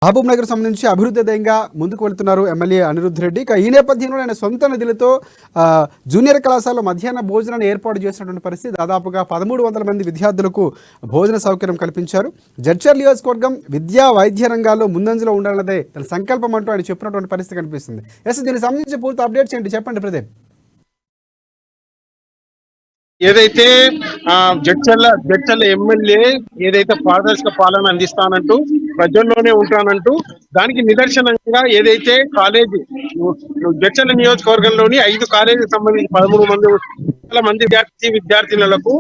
మహబూబ్ నగర్ సంబంధించి అభివృద్ధి ధ్యేయంగా ముందుకు వెళ్తున్నారు ఎమ్మెల్యే అనిరుద్ధ్ రెడ్డి. ఈ నేపథ్యంలో ఆయన సొంత నిధులతో జూనియర్ కళాశాలలో మధ్యాహ్న భోజనాన్ని ఏర్పాటు చేసినటువంటి పరిస్థితి. దాదాపుగా 1300 మంది విద్యార్థులకు భోజన సౌకర్యం కల్పించారు. జడ్చర్ల నియోజకవర్గం విద్యా వైద్య రంగాల్లో ముందంజలో ఉండాలన్నదే తన సంకల్పం అంటూ ఆయన చెప్పినటువంటి పరిస్థితి కనిపిస్తుంది. దీనికి సంబంధించి పూర్తి అప్డేట్స్ ఏంటి చెప్పండి ప్రదీప్. ఏదైతే జడ్చర్ల ఎమ్మెల్యే ఏదైతే పారదర్శక పాలన అందిస్తానంటూ ప్రజల్లోనే ఉంటానంటూ దానికి నిదర్శనంగా ఏదైతే కాలేజీ జడ్చర్ల నియోజకవర్గంలోని 5 కాలేజీకి సంబంధించి 13 మంది విద్యార్థినులకు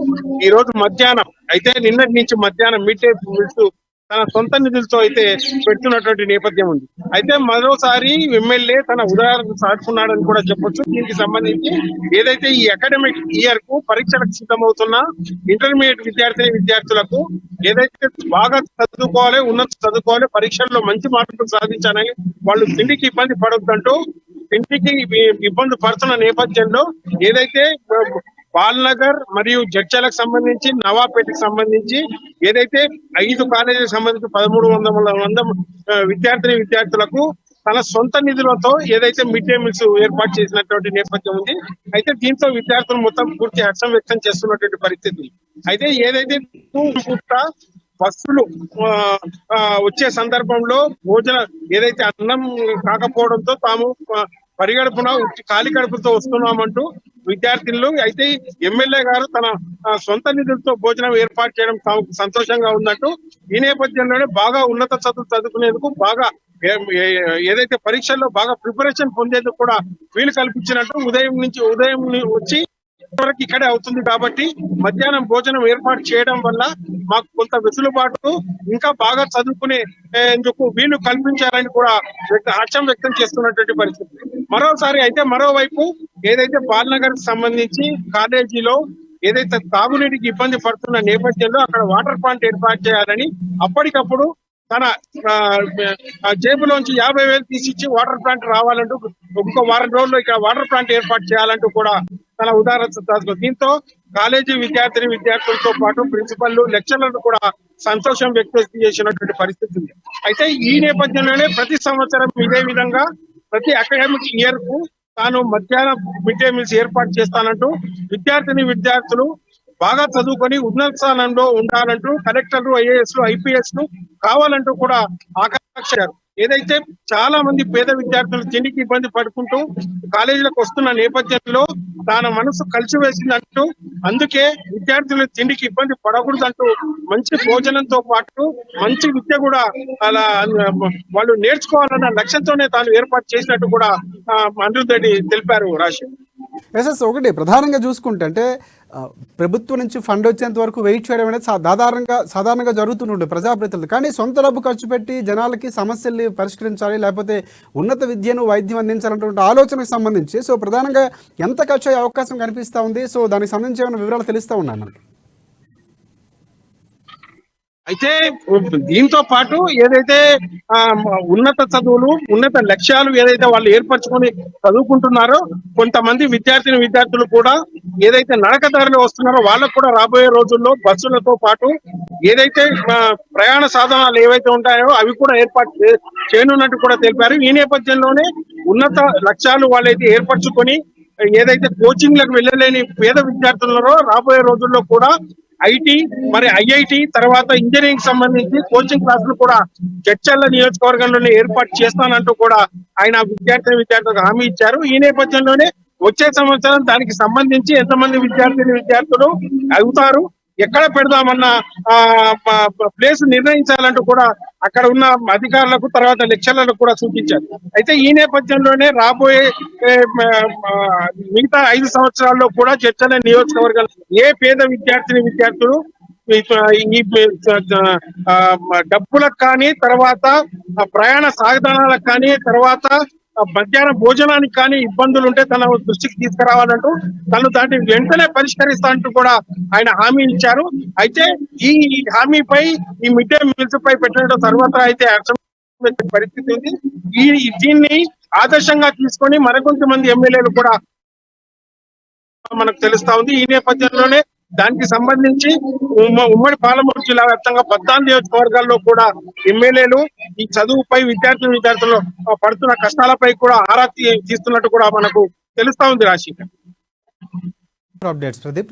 ఈ రోజు మధ్యాహ్నం అయితే నిన్నటి నుంచి మధ్యాహ్నం మిడ్ డే మీల్స్ తన సొంత నిధులతో అయితే పెడుతున్నటువంటి నేపథ్యం ఉంది. అయితే మరోసారి ఎమ్మెల్యే తన ఉదాహరణ సాటుకున్నాడని కూడా చెప్పొచ్చు. దీనికి సంబంధించి ఏదైతే ఈ అకాడమిక్ ఇయర్ కు పరీక్షలకు సిద్ధమవుతున్న ఇంటర్మీడియట్ విద్యార్థులకు ఏదైతే బాగా చదువుకోవాలి, ఉన్నత చదువుకోవాలి, పరీక్షల్లో మంచి మార్కులు సాధించాలని వాళ్ళు తిండికి ఇబ్బంది పడొద్దంటూ ఇంటికి ఇబ్బంది పడుతున్న నేపథ్యంలో ఏదైతే బాల్నగర్ మరియు జడ్చర్లకు సంబంధించి నవాపేటకు సంబంధించి ఏదైతే 5 కాలేజీలకు సంబంధించి 1300 విద్యార్థులకు తన సొంత నిధులతో ఏదైతే మిడ్ డే మీల్స్ ఏర్పాటు చేసినటువంటి నేపథ్యం ఉంది. అయితే దీంతో విద్యార్థులు మొత్తం పూర్తి హర్షం వ్యక్తం చేస్తున్నటువంటి పరిస్థితి. అయితే ఏదైతే బస్సులు వచ్చే సందర్భంలో భోజన ఏదైతే అన్నం కాకపోవడంతో తాము పరిగడుపున ఖాళీ కడుపుతో వస్తున్నామంటూ విద్యార్థులు అయితే ఎమ్మెల్యే గారు తన సొంత నిధులతో భోజనం ఏర్పాటు చేయడం సంతోషంగా ఉందంటూ ఈ నేపథ్యంలోనే బాగా ఉన్నత చదువుకునేందుకు బాగా ఏదైతే పరీక్షల్లో బాగా ప్రిపరేషన్ పొందేందుకు కూడా వీలు కల్పించినట్టు ఉదయం వచ్చి వరకు ఇక్కడే అవుతుంది కాబట్టి మధ్యాహ్నం భోజనం ఏర్పాటు చేయడం వల్ల మాకు కొంత వెసులుబాటు ఇంకా బాగా చదువుకునేందుకు వీలు కల్పించాలని కూడా హర్షం వ్యక్తం చేస్తున్నటువంటి పరిస్థితి. మరోవైపు ఏదైతే బాలనగర్ సంబంధించి కాలేజీలో ఏదైతే తాగునీటికి ఇబ్బంది పడుతున్న నేపథ్యంలో అక్కడ వాటర్ ప్లాంట్ ఏర్పాటు చేయాలని అప్పటికప్పుడు తన జేబులోంచి 50,000 తీసిచ్చి వాటర్ ప్లాంట్ రావాలంటూ ఇంకో వారం రోజుల్లో ఇక్కడ వాటర్ ప్లాంట్ ఏర్పాటు చేయాలంటూ కూడా తన ఉదాహరణ. దీంతో కాలేజీ విద్యార్థులతో పాటు ప్రిన్సిపల్ లెక్చరర్లు కూడా సంతోషం వ్యక్తం చేసినటువంటి పరిస్థితి ఉంది. అయితే ఈ నేపథ్యంలోనే ప్రతి సంవత్సరం ఇదే విధంగా ప్రతి అకాడమిక్ ఇయర్ కు తాను మధ్యాహ్నం మిడ్ డే మీల్స్ ఏర్పాటు చేస్తానంటూ విద్యార్థులు బాగా చదువుకొని ఉన్నత స్థానంలో ఉండాలంటూ కలెక్టర్లు, ఐఏఎస్లు, ఐపీఎస్లు కావాలంటూ కూడా ఆకాంక్షించారు. ఏదైతే చాలా మంది పేద విద్యార్థులు తిండికి ఇబ్బంది పడుకుంటూ కాలేజీలకు వస్తున్న నేపథ్యంలో తన మనసు కలిసివేసిందంటూ అందుకే విద్యార్థులు తిండికి ఇబ్బంది పడకూడదంటూ మంచి భోజనంతో పాటు మంచి విద్య కూడా అలా వాళ్ళు నేర్చుకోవాలన్న లక్ష్యంతోనే తాను ఏర్పాటు చేసినట్టు కూడా అనిరుద్ధ్ రెడ్డి తెలిపారు. ఒకటి ప్రధానంగా చూసుకుంటే అంటే ప్రభుత్వం నుంచి ఫండ్ వచ్చేంత వరకు వెయిట్ చేయడం అనేది సాధారణంగా జరుగుతుండే ప్రజాప్రతినిధులు. కానీ సొంత డబ్బు ఖర్చు పెట్టి జనాలకి సమస్యల్ని పరిష్కరించాలి, లేకపోతే ఉన్నత విద్యను వైద్యం అందించాలన్నటువంటి ఆలోచనకు సంబంధించి ప్రధానంగా ఎంత ఖర్చు అయ్యే అవకాశం కనిపిస్తూ ఉంది? దానికి సంబంధించి ఏమైనా వివరాలు తెలుస్తూ ఉన్నాయి మనకి? అయితే దీంతో పాటు ఏదైతే ఉన్నత చదువులు, ఉన్నత లక్ష్యాలు ఏదైతే వాళ్ళు ఏర్పరచుకొని చదువుకుంటున్నారో కొంతమంది విద్యార్థులు కూడా ఏదైతే నడకదారిలో వస్తున్నారో వాళ్ళకు కూడా రాబోయే రోజుల్లో బస్సులతో పాటు ఏదైతే ప్రయాణ సాధనాలు ఏవైతే ఉంటాయో అవి కూడా ఏర్పాటు చేయనున్నట్టు కూడా తెలిపారు. ఈ నేపథ్యంలోనే ఉన్నత లక్ష్యాలు వాళ్ళైతే ఏర్పరచుకొని ఏదైతే కోచింగ్లకు వెళ్ళలేని పేద విద్యార్థులలో రాబోయే రోజుల్లో కూడా ఐటీ మరి ఐఐటి తర్వాత ఇంజనీరింగ్ సంబంధించి కోచింగ్ క్లాసులు కూడా జడ్చర్ల నియోజకవర్గంలోనే ఏర్పాటు చేస్తానంటూ కూడా ఆయన విద్యార్థులకు హామీ ఇచ్చారు. ఈ నేపథ్యంలోనే వచ్చే సంవత్సరం దానికి సంబంధించి ఎంతమంది విద్యార్థులు అవుతారు, ఎక్కడ పెడదామన్న ప్లేస్ నిర్ణయించాలంటూ కూడా అక్కడ ఉన్న అధికారులకు తర్వాత లెక్చరర్లకు కూడా సూచించారు. అయితే ఈ నేపథ్యంలోనే రాబోయే మిగతా 5 సంవత్సరాల్లో కూడా జడ్చర్ల నియోజకవర్గం ఏ పేద విద్యార్థులు ఈ డబ్బులకు కానీ తర్వాత ప్రయాణ సాధనాలకు కానీ తర్వాత మధ్యాహ్న భోజనానికి కానీ ఇబ్బందులు ఉంటే తన దృష్టికి తీసుకురావాలంటూ తను దాన్ని వెంటనే పరిష్కరిస్తా అంటూ కూడా ఆయన హామీ ఇచ్చారు. అయితే ఈ హామీపై ఈ మిడ్ డే మీల్స్ పై పెట్టిన తర్వాత అయితే పరిస్థితి ఉంది. దీన్ని ఆదర్శంగా తీసుకొని మరికొంతమంది ఎమ్మెల్యేలు కూడా మనకు తెలుస్తా ఉంది. ఈ నేపథ్యంలోనే దానికి సంబంధించి ఉమ్మడి పాలమూరు జిల్లా వ్యాప్తంగా 14 నియోజకవర్గాల్లో కూడా ఎమ్మెల్యేలు ఈ చదువుపై విద్యార్థులు పడుతున్న కష్టాలపై కూడా ఆరా తీస్తున్నట్టు కూడా మనకు తెలుస్తా ఉంది రాశి. అప్డేట్స్ ప్రదీప్.